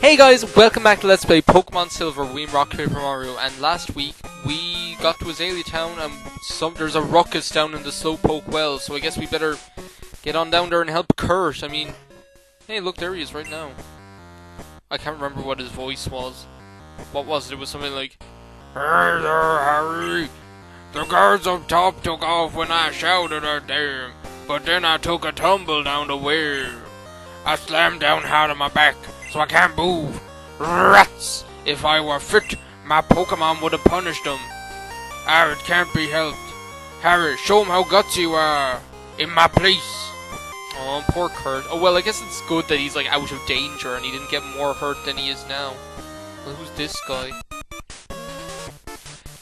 Hey guys, welcome back to Let's Play Pokemon Silver. We're RockPaperMario, and last week we got to Azalea Town and there's a ruckus down in the Slowpoke well, so I guess we better get on down there and help Kurt. I mean, hey look, there he is right now. I can't remember what his voice was. What was it? It was something like, "Hey there, Harry. The guards up top took off when I shouted at them, but then I took a tumble down the well. I slammed down hard on my back, so I can't move. Rats! If I were fit, my Pokemon would have punished them. Ah, it can't be helped. Harry, show him how gutsy you are. In my place." Oh, poor Kurt. Oh, well, I guess it's good that he's, like, out of danger and he didn't get more hurt than he is now. Well, who's this guy?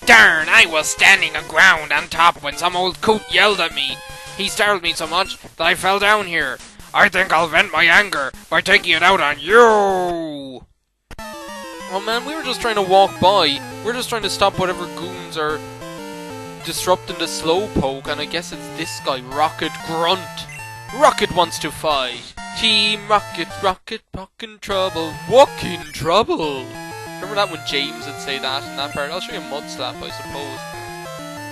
"Darn, I was standing aground on top when some old coot yelled at me. He startled me so much that I fell down here. I think I'll vent my anger by taking it out on you." Oh man, we were just trying to walk by. We're just trying to stop whatever goons are disrupting the Slowpoke, and I guess it's this guy, Rocket Grunt. Rocket wants to fight. Team Rocket, Rocket, in trouble, walk in trouble. Remember that when James would say that in that part? I'll show you a mud slap, I suppose.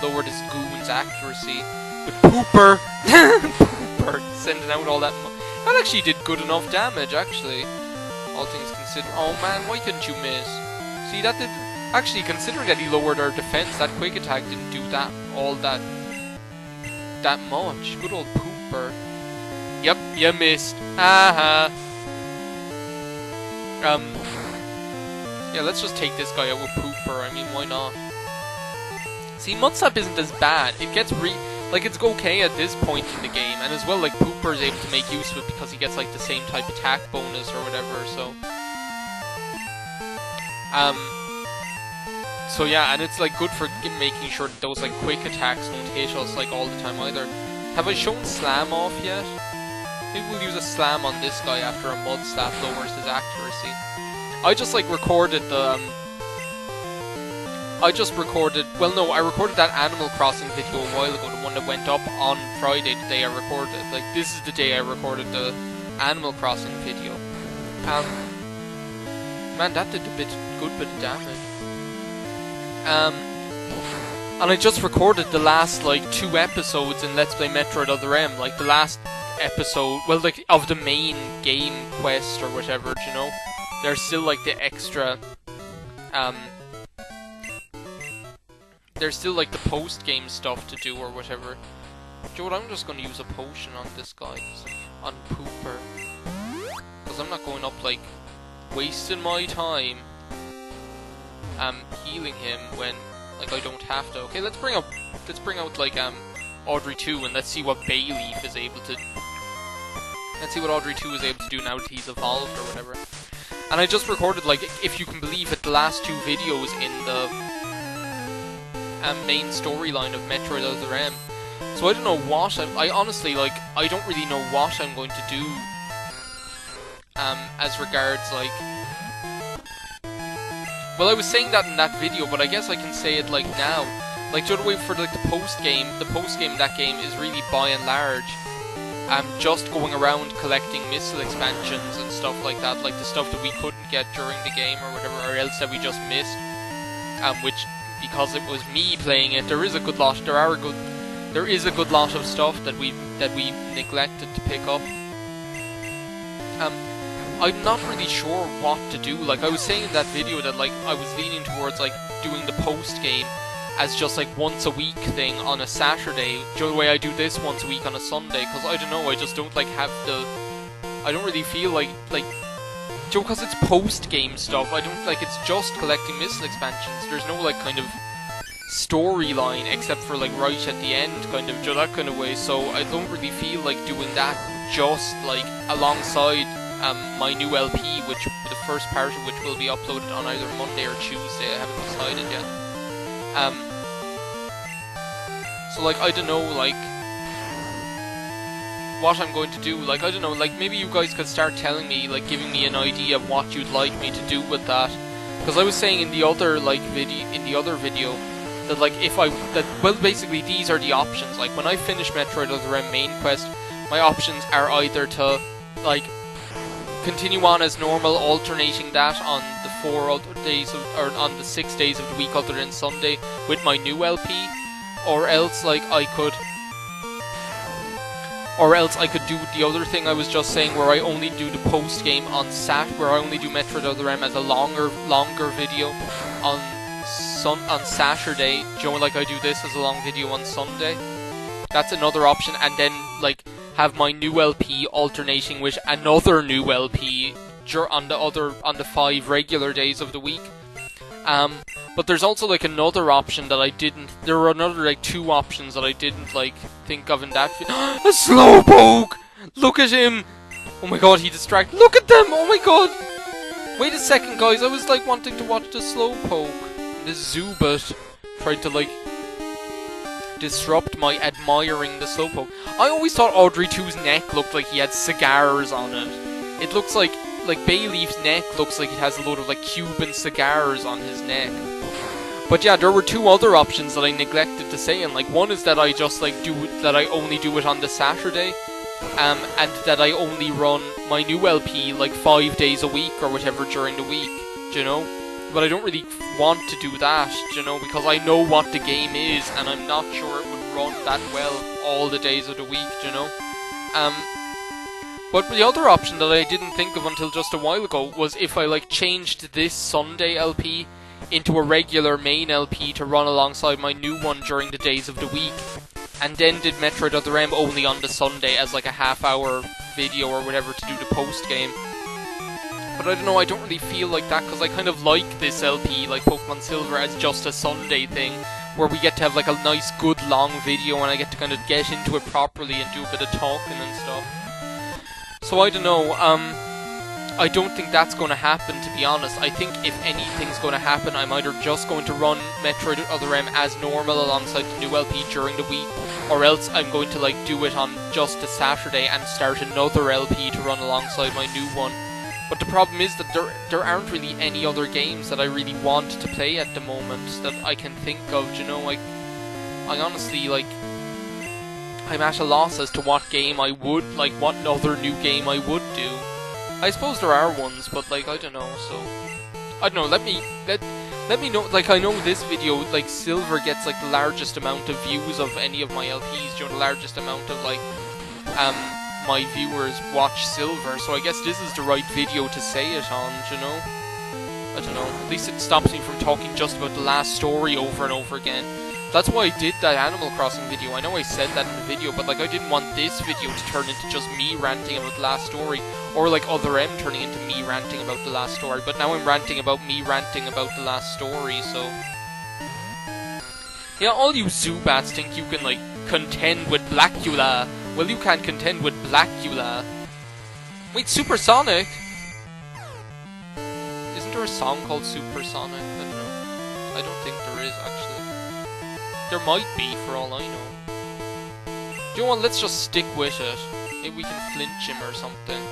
Lower this goon's accuracy. With Pooper! Pooper sending out all that mud. That actually did good enough damage, actually. All things considered. Oh man, why couldn't you miss? See, that did... Actually, considering that he lowered our defense, that quick attack didn't do that much. Good old Pooper. Yep, you missed. Haha. Yeah, let's just take this guy out with Pooper. I mean, why not? See, Mud Slap isn't as bad. It gets like, it's okay at this point in the game, and as well, like, Pooper is able to make use of it because he gets, like, the same type attack bonus or whatever, so... So yeah, and it's, like, good for making sure that those, like, quick attacks don't hit us, like, all the time either. Have I shown Slam off yet? Maybe we'll use a Slam on this guy after a Mud Slap lowers his accuracy. I just, like, recorded the, well no, I recorded that Animal Crossing video a while ago, the one that went up on Friday, the day I recorded it. Like, this is the day I recorded the Animal Crossing video. Man, that did a good bit of damage. And I just recorded the last, like, 2 episodes in Let's Play Metroid Other M, like, the last episode, well, like, of the main game quest or whatever, you know? There's still, like, the extra, there's still, like, the post-game stuff to do or whatever. Do you know what, I'm just going to use a potion on this guy, on Pooper. Because I'm not going up, like, wasting my time, healing him when, like, I don't have to. Okay, let's bring out, like, Audrey 2, and let's see what Bayleaf is able to, let's see what Audrey 2 is able to do now that he's evolved or whatever. And I just recorded, like, if you can believe it, the last 2 videos in the main storyline of Metroid Other M. So I don't know what, I honestly, like, I don't really know what I'm going to do, as regards, like, well, I was saying that in that video, but I guess I can say it, like, now. Like, the other way for, like, the post-game of that game is really, by and large, just going around collecting missile expansions and stuff like that, like the stuff that we couldn't get during the game or whatever, or else that we just missed, which, because it was me playing it, there is a good lot of stuff that we neglected to pick up. I'm not really sure what to do. Like, I was saying in that video that, like, I was leaning towards, like, doing the post-game as just, like, once a week thing on a Saturday, the way I do this once a week on a Sunday, because I don't know, I just don't, like, have the, I don't really feel like, because it's post-game stuff, I don't, like, it's just collecting missile expansions, there's no, like, kind of storyline, except for, like, right at the end, kind of, that kind of way, so I don't really feel like doing that just, like, alongside, my new LP, which, the first part of which will be uploaded on either Monday or Tuesday, I haven't decided yet. So, like, I don't know, like, what I'm going to do, like, I don't know, like, maybe you guys could start telling me, like, giving me an idea of what you'd like me to do with that, because I was saying in the other, like, video, that, like, well, basically, these are the options, like, when I finish Metroid Other M main quest, my options are either to, like, continue on as normal, alternating that on the 4 other days or on the 6 days of the week other than Sunday with my new LP, or else like I could do the other thing I was just saying, where I only do the post game on where I only do Metroid Other M as a longer video on Saturday. Do you know, like I do this as a long video on Sunday? That's another option, and then like have my new LP alternating with another new LP on the 5 regular days of the week. But there's also like another option that I didn't. There were another like 2 options that I didn't like think of in that. A Slowpoke! Look at him! Oh my god, he distracted. Look at them! Oh my god! Wait a second, guys. I was like wanting to watch the Slowpoke. The Zubat tried to like disrupt my admiring the Slowpoke. I always thought Audrey 2's neck looked like he had cigars on it. It looks like Bayleaf's neck looks like it has a load of like Cuban cigars on his neck. But yeah, there were 2 other options that I neglected to say, and like one is that I just like I only do it on the Saturday, and that I only run my new LP like 5 days a week or whatever during the week, do you know? But I don't really want to do that, do you know, because I know what the game is, and I'm not sure it would run that well all the days of the week, do you know? But the other option that I didn't think of until just a while ago was if I like changed this Sunday LP into a regular main LP to run alongside my new one during the days of the week, and then did Metroid Other M only on the Sunday as like a half-hour video or whatever to do the post-game. But I don't know, I don't really feel like that, because I kind of like this LP, like Pokemon Silver, as just a Sunday thing, where we get to have like a nice, good, long video, and I get to kind of get into it properly and do a bit of talking and stuff. So I don't know, I don't think that's going to happen, to be honest. I think if anything's going to happen, I'm either just going to run Metroid Other M as normal alongside the new LP during the week, or else I'm going to like do it on just a Saturday and start another LP to run alongside my new one. But the problem is that there aren't really any other games that I really want to play at the moment that I can think of, you know, like, I honestly, like, I'm at a loss as to what game I would, like, what other new game I would do. I suppose there are ones, but, like, I don't know, so, I don't know, let me know, like, I know this video, like, Silver gets, like, the largest amount of views of any of my LPs, you know, the largest amount of, like, my viewers watch Silver, so I guess this is the right video to say it on, you know? I don't know, at least it stops me from talking just about the last story over and over again. That's why I did that Animal Crossing video. I know I said that in the video, but like I didn't want this video to turn into just me ranting about the last story, or like Other M turning into me ranting about the last story, but now I'm ranting about me ranting about the last story, so... Yeah, all you Zubats think you can like contend with Blackula. Well, you can't contend with Blackula. Wait, Supersonic? Isn't there a song called Supersonic? I don't know. I don't think there is, actually. There might be, for all I know. Do you know what, let's just stick with it. Maybe we can flinch him or something.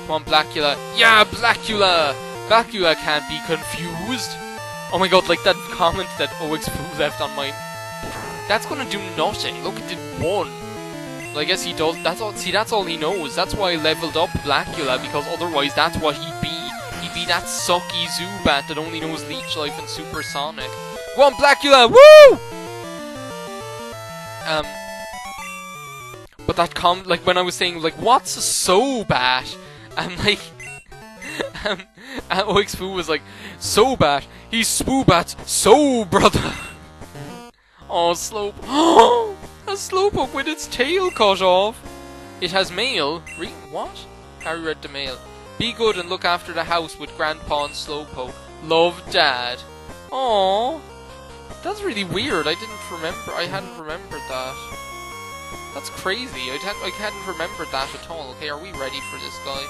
Come on, Blackula. Yeah, Blackula! Blackula can't be confused! Oh my god, like that comment that OXFoo left on my... That's gonna do nothing. Look, it did 1. Well, I guess he does. That's all. See, that's all he knows. That's why I leveled up Blackula, because otherwise that's what he'd be. He'd be that sucky Zubat that only knows Leech Life and Supersonic. Go on, Blackula! Woo! But that like when I was saying like, what's a Sobat? And like, OXFoo was like, Sobat. He's Spoobat's brother. Oh, Oh, a Slowpoke with its tail cut off. It has mail. What? Harry read the mail. Be good and look after the house with Grandpa and Slowpoke. Love, Dad. Aww. That's really weird. I hadn't remembered that. That's crazy. I hadn't remembered that at all. Okay, are we ready for this guy?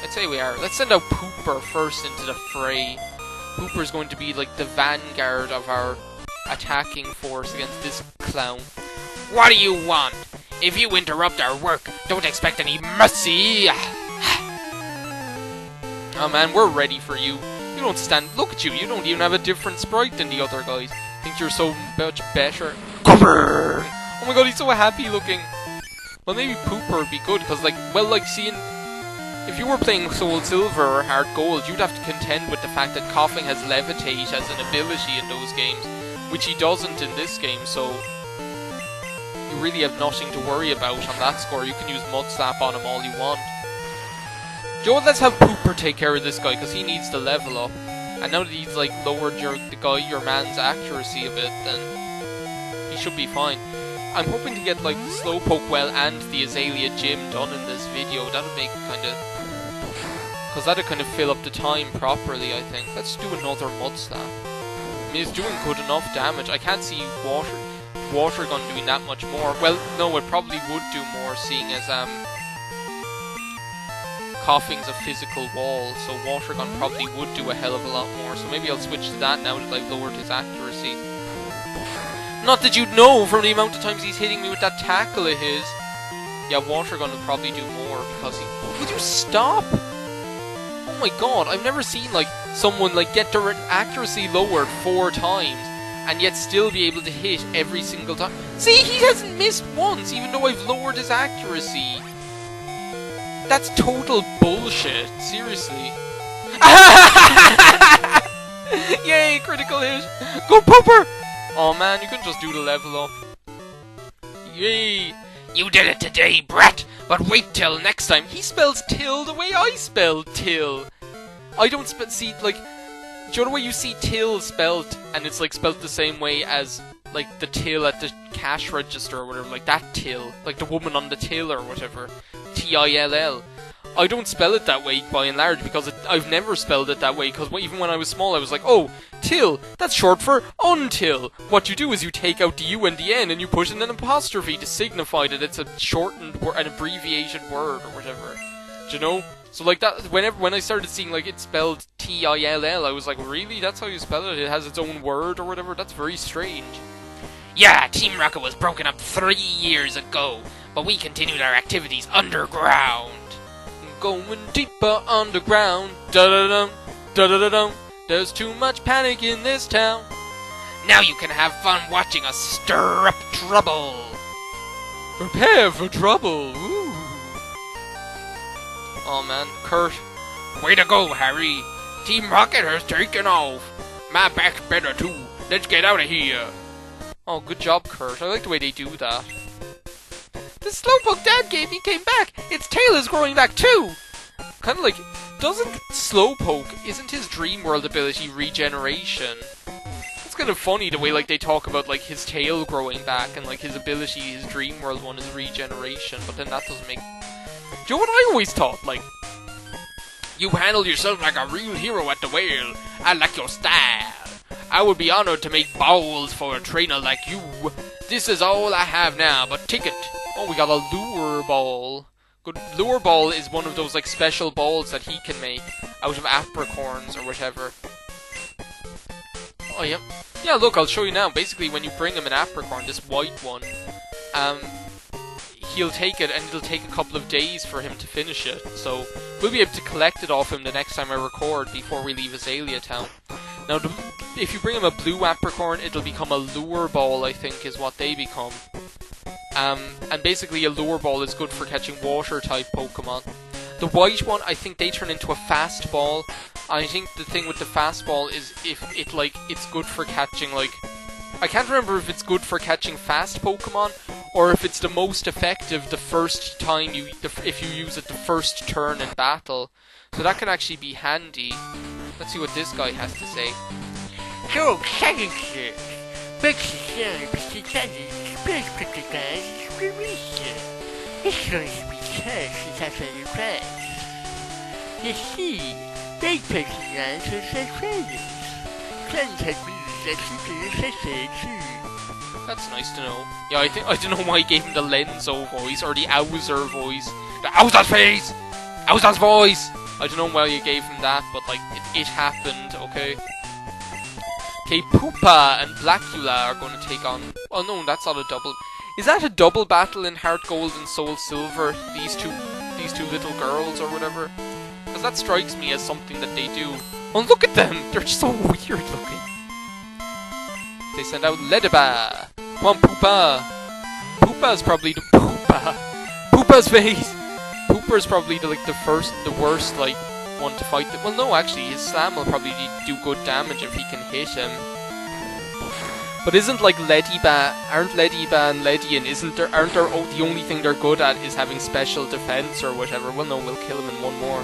I'd say we are. Let's send out Pooper first into the fray. Pooper's going to be like the vanguard of our attacking force against this clown. What do you want? If you interrupt our work, don't expect any mercy. Oh man, we're ready for you. You don't stand. Look at you. You don't even have a different sprite than the other guys. Think you're so much better. Oh my god, he's so happy looking. Well, maybe Pooper would be good, because like, well, like seeing if you were playing Soul Silver or Heart Gold, you'd have to contend with the fact that Coughing has Levitate as an ability in those games, which he doesn't in this game, so you really have nothing to worry about on that score. You can use Mud Slap on him all you want. You know what, let's have Pooper take care of this guy, because he needs to level up. And now that he's like lowered your man's accuracy a bit, then he should be fine. I'm hoping to get like the Slowpoke Well and the Azalea Gym done in this video. That would make because that would kind of fill up the time properly, I think. Let's do another Mud Slap. I mean, it's doing good enough damage. I can't see Water Gun doing that much more. Well, no, it probably would do more, seeing as Coughing's a physical wall, so Water Gun probably would do a hell of a lot more. So maybe I'll switch to that now that I've lowered his accuracy. Not that you'd know from the amount of times he's hitting me with that tackle of his. Yeah, Water Gun will probably do more because he... Would you stop? Oh my god, I've never seen like someone like get their accuracy lowered 4 times and yet still be able to hit every single time. See, he hasn't missed once even though I've lowered his accuracy. That's total bullshit, seriously. Yay, critical hit! Go Pooper! Oh man, you can just do the level up. Yay! You did it today, brat! But wait till next time. He spells till the way I spell till. I don't see, like... Do you know the way you see till spelled, and it's like spelled the same way as like the till at the cash register or whatever, like that till, like the woman on the till or whatever, T-I-L-L. I don't spell it that way by and large because I've never spelled it that way, because even when I was small I was like, oh, till, that's short for until. What you do is you take out the U and the N and you put in an apostrophe to signify that it's a shortened word, an abbreviated word or whatever. Do you know? So like that, when I started seeing like it spelled T-I-L-L, I was like, really? That's how you spell it? It has its own word or whatever? That's very strange. Yeah, Team Rocket was broken up 3 years ago, but we continued our activities underground. Going deeper underground. Da-da-dum, da-da-da-dum. There's too much panic in this town. Now you can have fun watching us stir up trouble. Prepare for trouble. Ooh. Oh man, Kurt. Way to go, Harry. Team Rocket has taken off. My back's better too. Let's get out of here. Oh, good job, Kurt. I like the way they do that. The Slowpoke Dad gave me came back. Its tail is growing back too. Kind of like, doesn't Slowpoke, isn't his Dream World ability regeneration? It's kind of funny the way like they talk about like his tail growing back and like his ability, his Dream World one is regeneration, but then that doesn't make... Do you know what I always thought? Like, you handle yourself like a real hero at the whale. I like your style. I would be honored to make bowls for a trainer like you. This is all I have now, but Ticket. Oh, we got a lure ball. Good. Lure ball is one of those like special balls that he can make out of apricorns or whatever. Oh, yeah. Yeah, look, I'll show you now. Basically, when you bring him an apricorn, this white one, he'll take it, and it'll take a couple of days for him to finish it. So, we'll be able to collect it off him the next time I record before we leave Azalea Town. Now, if you bring him a blue apricorn, it'll become a lure ball, I think, is what they become. And basically a lure ball is good for catching water-type Pokemon. The white one, I think they turn into a fast ball. I think the thing with the fast ball is if it, like, it's good for catching, like... I can't remember if it's good for catching fast Pokemon, or if it's the most effective the first time if you use it the first turn in battle. So that can actually be handy. Let's see what this guy has to say. So, it's going to be cursed as a request. You see, they put the answers as presents. Friends had me that you could say too. That's nice to know. Yeah, I don't know why he gave him the Lenzo voice, or the Owzer voice. The Owzer's face! Owzer's voice! I don't know why you gave him that, but like, it happened, okay? Okay, Poopa and Blackula are going to take on... Oh no, that's not a double... Is that a double battle in Heart Gold and Soul Silver? These two little girls or whatever? Because that strikes me as something that they do. Oh, look at them! They're just so weird looking. They send out Ledaba. Come on, Poopa. Poopa's probably the Poopa. Poopa's face. Cooper's probably the worst like one to fight. Well, no, actually, his slam will probably do good damage if he can hit him. But isn't like aren't Lediba and Ledian, aren't the only thing they're good at is having special defense or whatever? Well, no, we'll kill him in one more.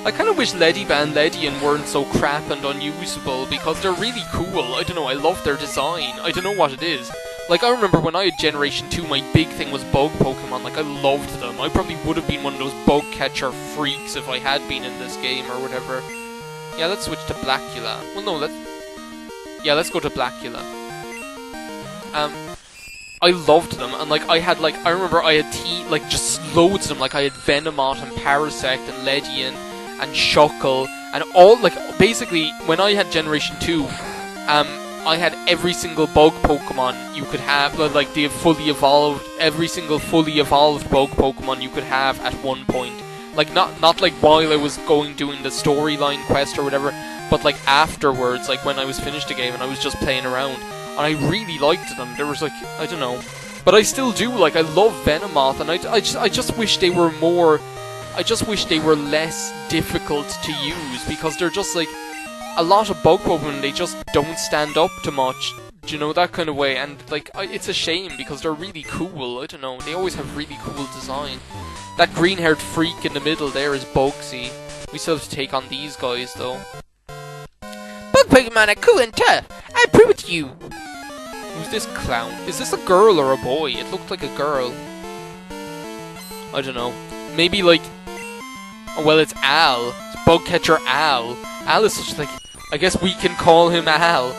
I kind of wish Lediba and Ledian weren't so crap and unusable, because they're really cool. I don't know, I love their design. I don't know what it is. Like, I remember when I had Generation 2, my big thing was bug Pokemon. Like, I loved them. I probably would have been one of those bug catcher freaks if I had been in this game or whatever. Yeah, let's switch to Blackula. Well, no, let's go to Blackula. I loved them, and like, I remember I had just loads of them. Like, I had Venomoth and Parasect and Ledian and Shuckle, and all, like, basically, when I had Generation 2, I had every single bug Pokemon you could have, like the fully evolved, every single fully evolved bug Pokemon you could have at one point. Like, not like while I was doing the storyline quest or whatever, but like afterwards, like when I was finished the game and I was just playing around. And I really liked them. There was like, I don't know. But I still do, like, I love Venomoth, and I just wish they were more, I just wish they were less difficult to use, because they're just like, a lot of bug Pokemon, they just don't stand up to much, do you know, that kind of way, and like, it's a shame, because they're really cool, I don't know, they always have really cool design. That green-haired freak in the middle there is Bugsy. We still have to take on these guys, though. Bug Pokemon are cool and tough, I prove it to you! Who's this clown? Is this a girl or a boy? It looked like a girl. I don't know. Maybe like, oh, well, it's Al. It's bug catcher Al. Al is such like, I guess we can call him Al.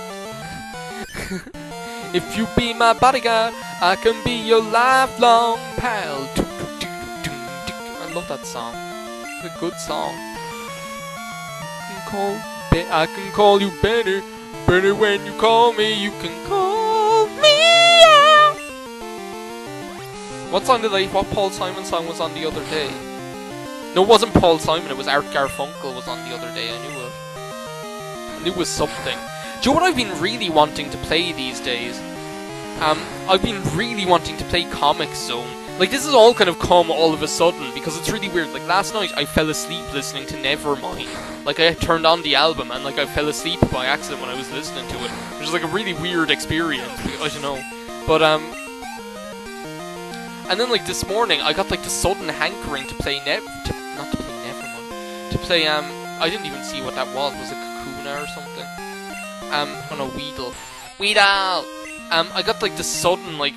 If you be my bodyguard, I can be your lifelong pal. I love that song. It's a good song. I can call you Benny. Benny, when you call me, you can call me out. What song what Paul Simon song was on the other day? No, it wasn't Paul Simon, it was Art Garfunkel was on the other day, I knew it. I knew it was something. Do you know what I've been really wanting to play these days? I've been really wanting to play Comic Zone. Like, this has all kind of come all of a sudden, because it's really weird. Like, last night I fell asleep listening to Nevermind. Like, I turned on the album and, like, I fell asleep by accident when I was listening to it. Which is, like, a really weird experience. I don't know. But, and then, like, this morning, I got, like, the sudden hankering to play Nevermind. I didn't even see what that was. Was it Kakuna or something? Oh no, Weedle. Weedle! I got, like, the sudden, like,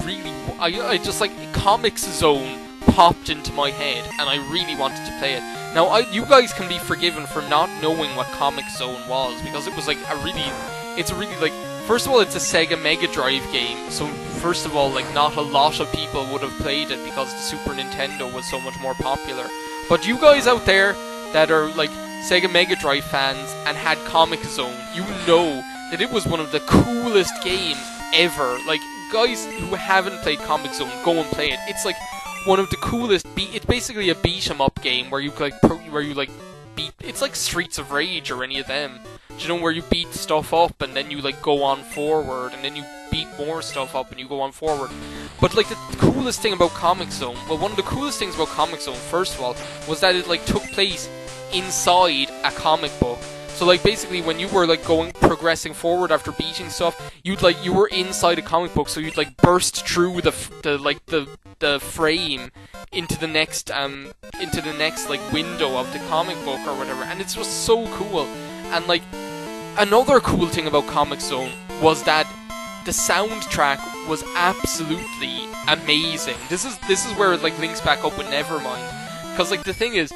really... I just, like, Comic Zone popped into my head, and I really wanted to play it. Now, you guys can be forgiven for not knowing what Comic Zone was, because it was, like, it's a really, like, first of all, it's a Sega Mega Drive game, so, first of all, like, not a lot of people would have played it, because the Super Nintendo was so much more popular. But you guys out there that are, like, Sega Mega Drive fans and had Comic Zone, you know that it was one of the coolest games ever. Like, guys who haven't played Comic Zone, go and play it. It's like one of the coolest. It's basically a beat 'em up game where you beat. It's like Streets of Rage or any of them. Do you know, where you beat stuff up and then you like go on forward, and then you beat more stuff up and you go on forward. But like the coolest thing about Comic Zone, well, one of the coolest things about Comic Zone, first of all, was that it like took place inside a comic book. So like basically when you were like progressing forward after beating stuff, you were inside a comic book, so you'd like burst through the frame into the next like window of the comic book or whatever, and it's just so cool. And like another cool thing about Comic Zone was that the soundtrack was absolutely amazing. This is where it like links back up with Nevermind, because like the thing is,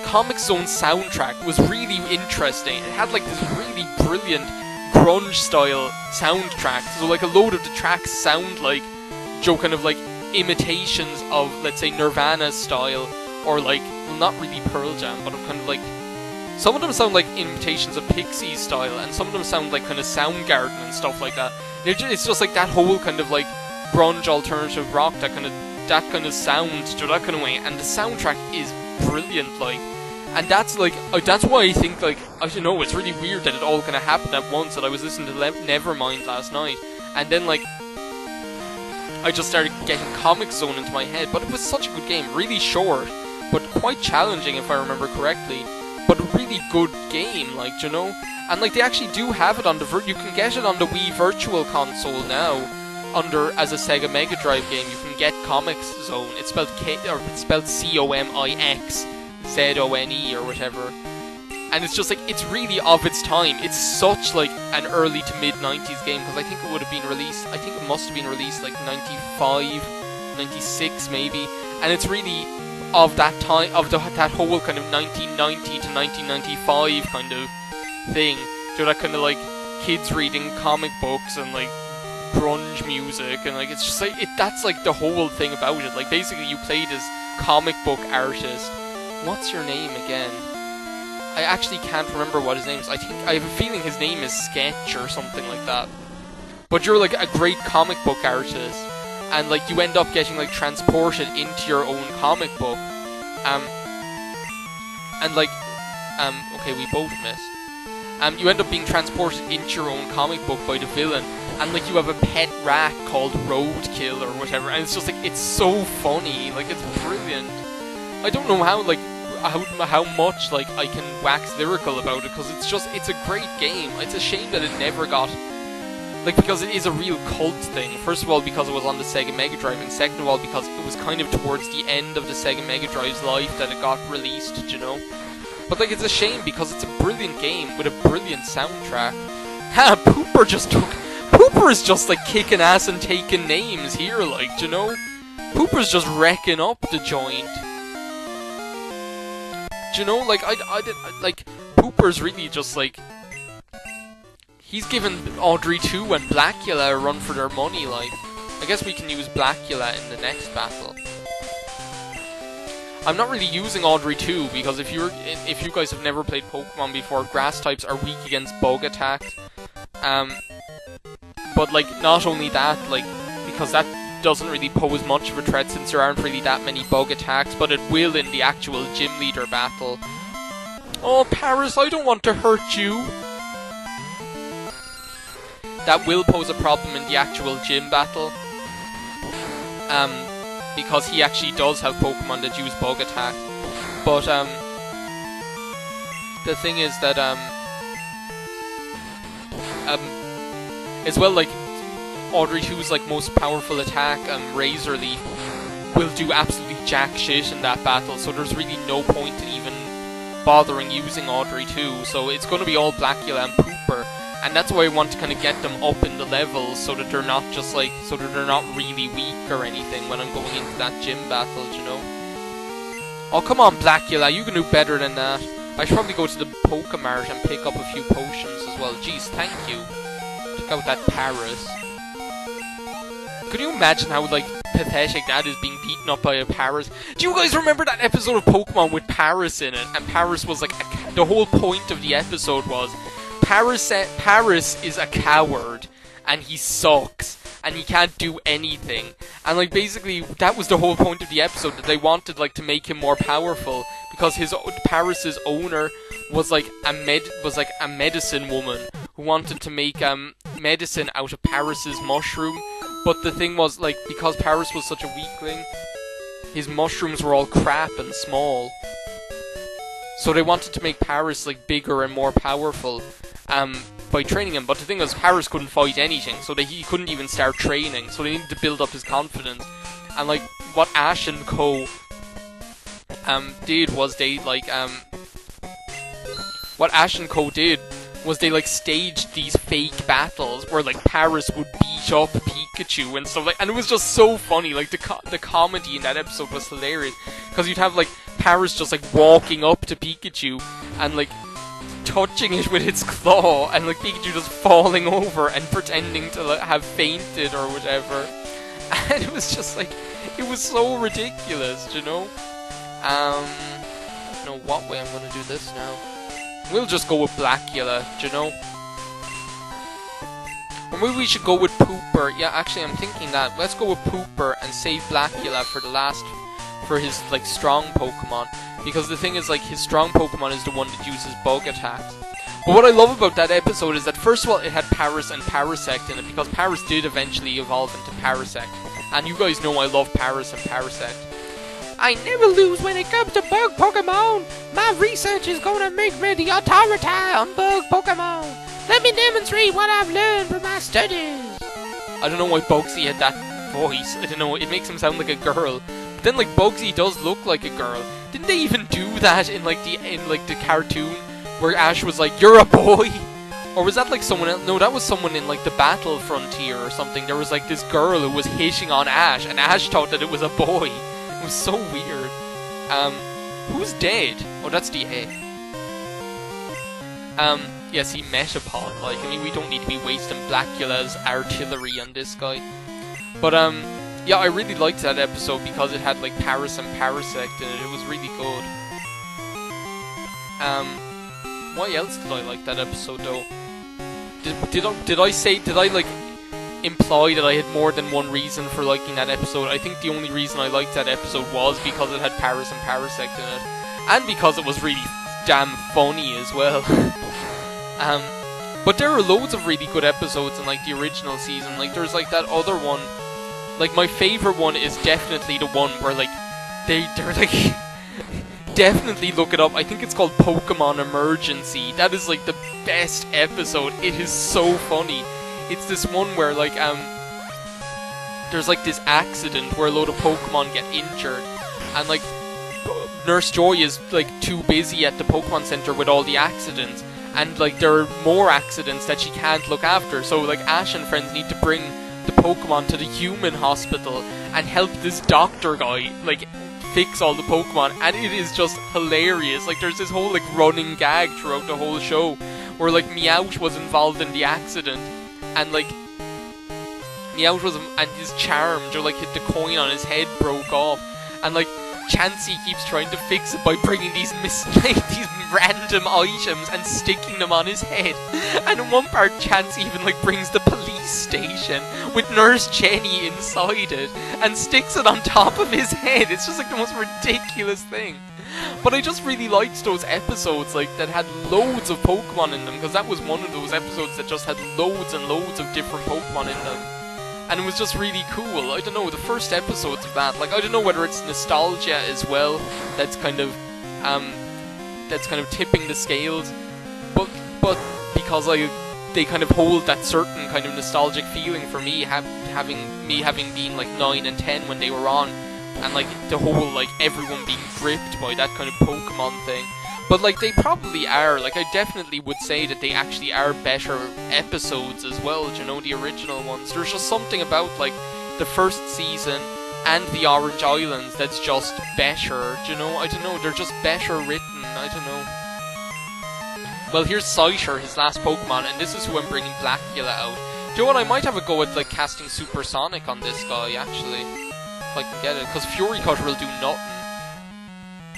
Comic Zone soundtrack was really interesting. It had like this really brilliant grunge style soundtrack. So like a load of the tracks sound like kind of like imitations of, let's say, Nirvana style, or like, well, not really Pearl Jam, but kind of like, some of them sound like imitations of Pixies style, and some of them sound like kind of Soundgarden and stuff like that. It's just like that whole kind of like grunge alternative rock, that kind of sound to that kind of way, and the soundtrack is brilliant, like, and that's like, that's why I think, like, I don't know, it's really weird that it all kind of happened at once, that I was listening to Nevermind last night, and then like I just started getting Comic Zone into my head. But it was such a good game, really short, but quite challenging if I remember correctly. But a really good game, like, you know? And like, they actually do have it on the you can get it on the Wii Virtual Console now, as a Sega Mega Drive game. You can get Comic Zone. It's spelled COMIXZONE or whatever. And it's just like, it's really of its time. It's such like an early to mid 90s game, because I think it would have been released, I think it must have been released like 95, 96 maybe. And it's really of that time, of that whole kind of 1990 to 1995 kind of thing. So that kind of like kids reading comic books and like grunge music, and like it's just like that's like the whole thing about it. Like basically you played as comic book artist. What's your name again? I actually can't remember what his name is. I have a feeling his name is Sketch or something like that. But you're like a great comic book artist, and like you end up getting like transported into your own comic book. And like okay, we both missed. You end up being transported into your own comic book by the villain, and like you have a pet rat called Roadkill or whatever, and it's just like, it's so funny, like it's brilliant. I don't know how like how much like I can wax lyrical about it, because it's a great game. It's a shame that it never got, like, because it is a real cult thing. First of all, because it was on the Sega Mega Drive, and second of all, because it was kind of towards the end of the Sega Mega Drive's life that it got released, you know? But like, it's a shame, because it's a brilliant game with a brilliant soundtrack. Ha! Pooper is just like kicking ass and taking names here, like, you know? Pooper's just wrecking up the joint. Do you know, like, like, Pooper's really just, like, he's given Audrey 2 and Blackula a run for their money, like. I guess we can use Blackula in the next battle. I'm not really using Audrey 2, because if you guys have never played Pokemon before, grass types are weak against bug attacks. But, like, not only that, like, because that doesn't really pose much of a threat since there aren't really that many bug attacks, but it will in the actual gym leader battle. Oh, Paris, I don't want to hurt you! That will pose a problem in the actual gym battle. Because he actually does have Pokemon that use bug attacks. But, the thing is that, as well, like, Audrey 2's like most powerful attack, Razor Leaf, will do absolutely jack shit in that battle, so there's really no point in even bothering using Audrey 2, so it's going to be all Blackula and Pooper, and that's why I want to kind of get them up in the levels, so that they're not just like, so that they're not really weak or anything when I'm going into that gym battle, you know? Oh, come on, Blackula, you can do better than that. I should probably go to the Pokemart and pick up a few potions as well. Jeez, thank you. Check out that Paris. Could you imagine how, like, pathetic that is, being beaten up by a Paris? Do you guys remember that episode of Pokemon with Paris in it? And Paris was like, the whole point of the episode was, Paris is a coward, and he sucks, and he can't do anything. And, like, basically, that was the whole point of the episode, that they wanted, like, to make him more powerful, because Paris's owner was like a medicine woman who wanted to make medicine out of Paris's mushroom. But the thing was, like, because Paris was such a weakling, his mushrooms were all crap and small. So they wanted to make Paris, like, bigger and more powerful by training him. But the thing was, Paris couldn't fight anything, so he couldn't even start training. So they needed to build up his confidence. And, like, what Ash and Co. Did was they, like, what Ash and Co. did was they, like, staged these fake battles where, like, Paris would beat up Pikachu and stuff, like, and it was just so funny. Like, the comedy in that episode was hilarious, because you'd have, like, Paris just, like, walking up to Pikachu and, like, touching it with its claw, and, like, Pikachu just falling over and pretending to, like, have fainted or whatever. And it was just, like, it was so ridiculous, you know? I don't know what way I'm gonna do this now. We'll just go with Blackula, do you know? Or maybe we should go with Pooper. Yeah, actually, I'm thinking that. Let's go with Pooper and save Blackula for his, like, strong Pokemon. Because the thing is, like, his strong Pokemon is the one that uses bug attacks. But what I love about that episode is that, first of all, it had Paris and Parasect in it, because Paris did eventually evolve into Parasect. And you guys know I love Paris and Parasect. I never lose when it comes to bug Pokemon. My research is gonna make me the authority on bug Pokemon. Let me demonstrate what I've learned from my studies. I don't know why Bugsy had that voice. I don't know, it makes him sound like a girl. But then like Bugsy does look like a girl. Didn't they even do that in like the cartoon where Ash was like, "You're a boy"? Or was that like someone else? No, that was someone in like the Battle Frontier or something. There was like this girl who was hitting on Ash, and Ash thought that it was a boy. It was so weird. Who's dead? Oh, that's the A. Yeah, see, Metapod. Like, I mean, we don't need to be wasting Blackula's artillery on this guy. But, yeah, I really liked that episode because it had, like, Paris and Parasect in it. It was really good. Why else did I like that episode, though? Did I, like, imply that I had more than one reason for liking that episode? I think the only reason I liked that episode was because it had Paris and Parasect in it. And because it was really damn funny as well. But there are loads of really good episodes in like the original season. Like there's like that other one. Like my favorite one is definitely the one where like they're like definitely look it up. I think it's called Pokemon Emergency. That is like the best episode. It is so funny. It's this one where like there's like this accident where a load of Pokemon get injured, and like Nurse Joy is like too busy at the Pokemon Center with all the accidents. And like there are more accidents that she can't look after, so like Ash and friends need to bring the Pokemon to the human hospital and help this doctor guy like fix all the Pokemon, and it is just hilarious. Like there's this whole like running gag throughout the whole show where like Meowth was involved in the accident, and like Meowth was and his charmed or like hit the coin on his head broke off, and like Chansey keeps trying to fix it by bringing these these random items and sticking them on his head. And in one part, Chansey even like brings the police station with Nurse Jenny inside it and sticks it on top of his head. It's just like the most ridiculous thing. But I just really liked those episodes like that had loads of Pokemon in them, because that was one of those episodes that just had loads and loads of different Pokemon in them. And it was just really cool. I don't know, the first episodes of that, like I don't know whether it's nostalgia as well that's kind of tipping the scales, but because they kind of hold that certain kind of nostalgic feeling for me, having been like 9 and 10 when they were on, and like the whole like everyone being gripped by that kind of Pokemon thing. But like they probably are, like I definitely would say that they actually are better episodes as well, you know, the original ones. There's just something about like the first season and the Orange Islands that's just better, you know, I don't know, they're just better written, I don't know. Well, here's Scyther, his last Pokemon, and this is who I'm bringing Blackula out. Do you know what, I might have a go at like casting Supersonic on this guy actually, if I can get it, because Fury Cutter will do nothing.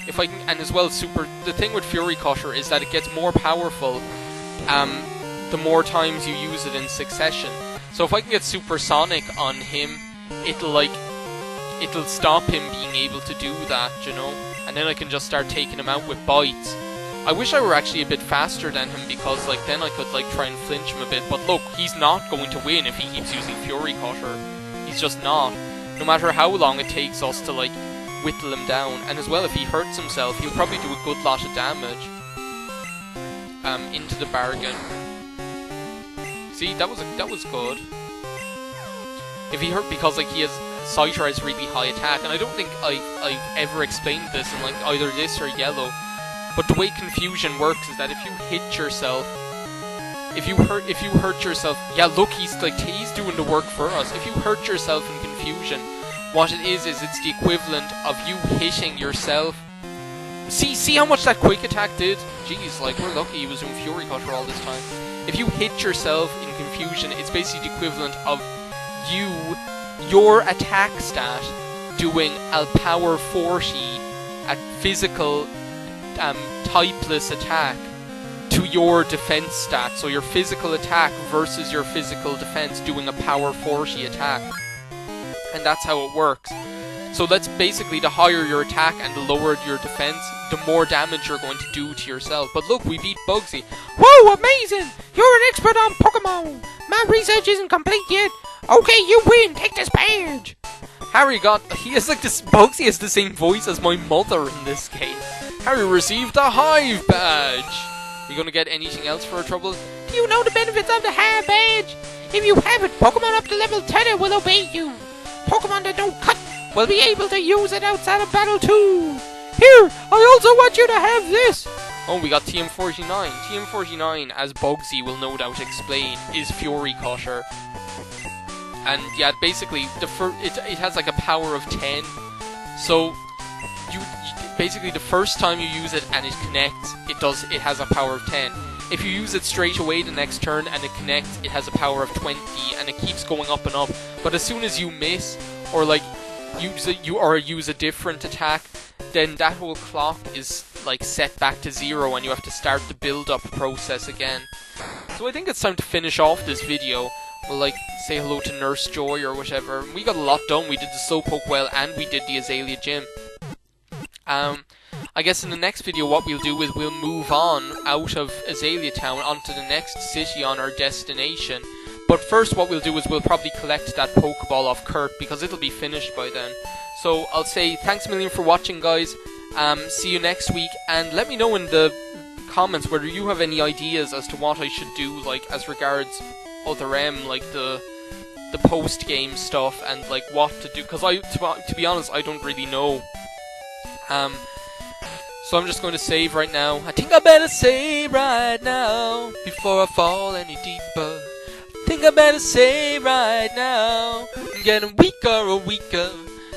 If I can, and as well, the thing with Fury Cutter is that it gets more powerful the more times you use it in succession. So if I can get Supersonic on him, it'll stop him being able to do that, you know? And then I can just start taking him out with bites. I wish I were actually a bit faster than him, because like then I could like try and flinch him a bit, but look, he's not going to win if he keeps using Fury Cutter. He's just not. No matter how long it takes us to like whittle him down, and as well if he hurts himself he'll probably do a good lot of damage into the bargain. See, that was good. If he hurt, because like Scyther has really high attack, and I don't think I've ever explained this in like either this or Yellow, but the way Confusion works is that if you hit yourself, if you hurt yourself, yeah, look, he's doing the work for us. If you hurt yourself in Confusion, what it is it's the equivalent of you hitting yourself. See how much that quick attack did? Jeez, like we're lucky he was doing Fury Cutter all this time. If you hit yourself in Confusion, it's basically the equivalent of your attack stat doing a power 40 at physical typeless attack to your defense stat. So your physical attack versus your physical defense doing a power 40 attack. And that's how it works. So that's basically, the higher your attack and the lower your defense, the more damage you're going to do to yourself. But look, we beat Bugsy. Whoa, amazing! You're an expert on Pokemon! My research isn't complete yet. Okay, you win. Take this badge. Harry he has like this, Bugsy has the same voice as my mother in this game. Harry received the Hive badge. You gonna get anything else for our trouble? Do you know the benefits of the Hive badge? If you have it, Pokemon up to level 10 will obey you. Pokemon that don't cut will be able to use it outside of battle too. Here, I also want you to have this. Oh, we got TM49. TM49, as Bugsy will no doubt explain, is Fury Cutter. And yeah, basically, it has like a power of 10. So, basically the first time you use it and it connects, it has a power of 10. If you use it straight away the next turn and it connects, it has a power of 20, and it keeps going up and up. But as soon as you miss, or like use a different attack, then that whole clock is like set back to 0 and you have to start the build-up process again. So I think it's time to finish off this video. We'll like say hello to Nurse Joy or whatever. We got a lot done. We did the Slowpoke Well and we did the Azalea Gym. I guess in the next video what we'll do is we'll move on out of Azalea Town onto the next city on our destination. But first what we'll do is we'll probably collect that Pokeball off Kurt because it'll be finished by then. So I'll say thanks a million for watching, guys. See you next week, and let me know in the comments whether you have any ideas as to what I should do, like as regards other like the post-game stuff and like what to do, because to be honest, I don't really know. So I'm just going to save right now. I think I better save right now before I fall any deeper. I think I better save right now. I'm getting weaker and weaker.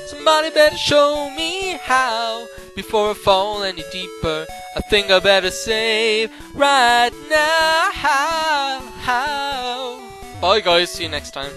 Somebody better show me how before I fall any deeper. I think I better save right now. Bye guys, see you next time.